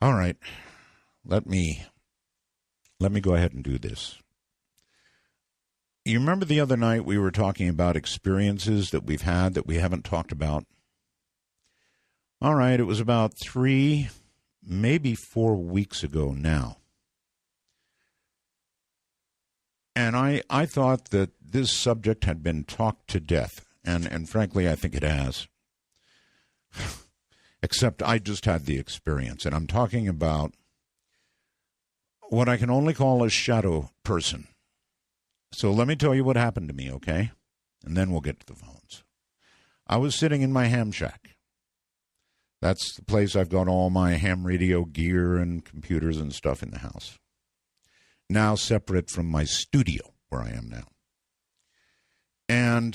All right. Let me go ahead and do this. You remember the other night we were talking about experiences that we've had that we haven't talked about? All right, it was about 3, maybe 4 weeks ago now. And I thought that this subject had been talked to death, and frankly, I think it has. Except I just had the experience, and I'm talking about what I can only call a shadow person. So let me tell you what happened to me, okay? And then we'll get to the phones. I was sitting in my ham shack. That's the place I've got all my ham radio gear and computers and stuff in the house. Now separate from my studio, where I am now. And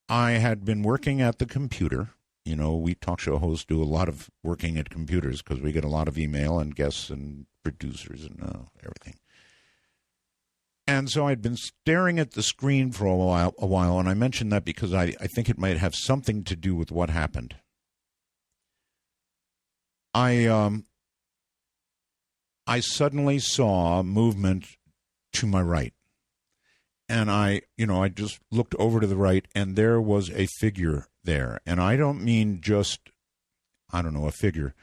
I had been working at the computer. You know, we talk show hosts do a lot of working at computers because we get a lot of email and guests and producers and everything. And so I'd been staring at the screen for a while, and I mentioned that because I think it might have something to do with what happened. I suddenly saw movement to my right. And I just looked over to the right, and there was a figure there. And I don't mean just, a figure.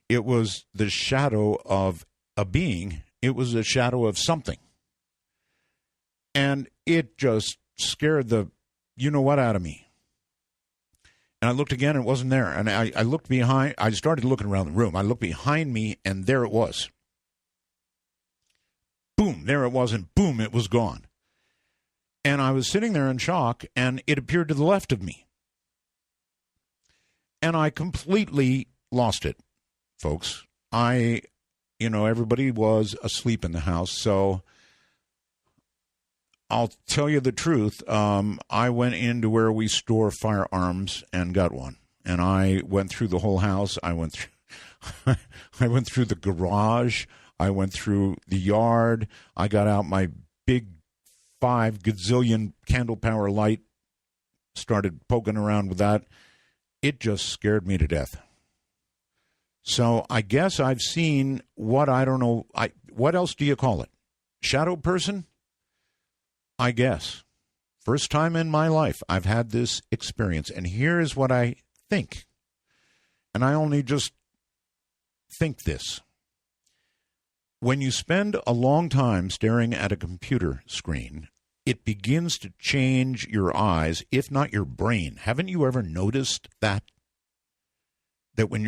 It was the shadow of a being. It was a shadow of something. And it just scared the you-know-what out of me. And I looked again, and it wasn't there. And I looked behind. I started looking around the room. I looked behind me, and there it was. Boom, there it was, and boom, it was gone. And I was sitting there in shock, and it appeared to the left of me. And I completely lost it, folks. Everybody was asleep in the house, so I'll tell you the truth. I went into where we store firearms and got one. And I went through the whole house. I went through the garage. I went through the yard. I got out my big 5 gazillion candle power light, started poking around with that. It just scared me to death. So I guess I've seen what what else do you call it? Shadow person? I guess. First time in my life I've had this experience. And here is what I think. And I only just think this. When you spend a long time staring at a computer screen, it begins to change your eyes, if not your brain. Haven't you ever noticed that? That when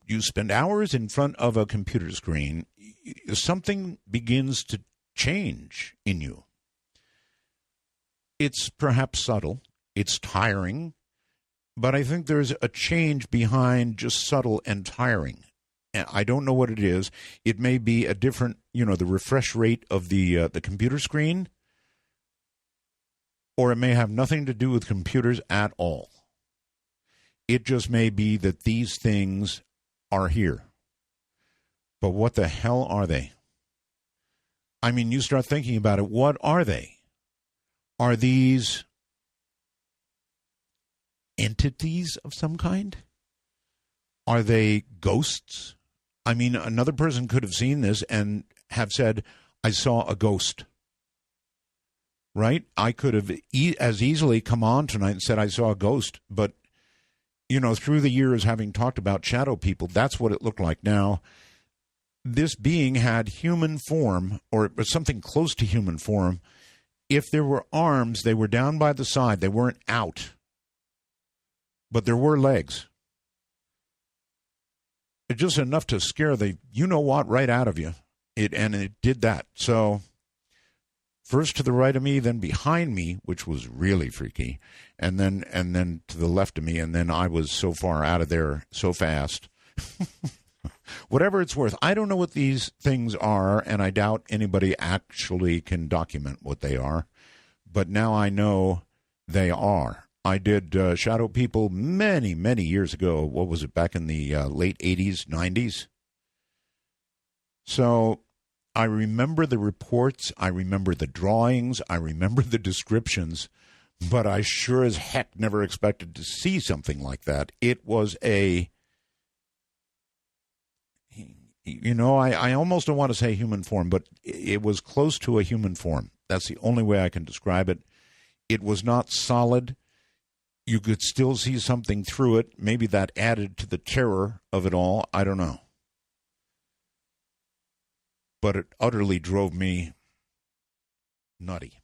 you spend hours in front of a computer screen, something begins to change in you. It's perhaps subtle, it's tiring, but I think there's a change behind just subtle and tiring. I don't know what it is. It may be a different, the refresh rate of the computer screen, or it may have nothing to do with computers at all. It just may be that these things are here. But what the hell are they? I mean, you start thinking about it. What are they? Are these entities of some kind? Are they ghosts? I mean, another person could have seen this and have said, I saw a ghost. Right? I could have as easily come on tonight and said I saw a ghost. But, through the years having talked about shadow people, that's what it looked like. Now, this being had human form, or something close to human form. If there were arms, they were down by the side. They weren't out. But there were legs. It's just enough to scare the you-know-what right out of you. And it did that. So first to the right of me, then behind me, which was really freaky, and then to the left of me, and then I was so far out of there so fast. Whatever it's worth, I don't know what these things are, and I doubt anybody actually can document what they are. But now I know they are. I did shadow people many, many years ago. What was it, back in the late 80s, 90s? So I remember the reports. I remember the drawings. I remember the descriptions. But I sure as heck never expected to see something like that. It was I almost don't want to say human form, but it was close to a human form. That's the only way I can describe it. It was not solid. You could still see something through it. Maybe that added to the terror of it all. I don't know. But it utterly drove me nutty.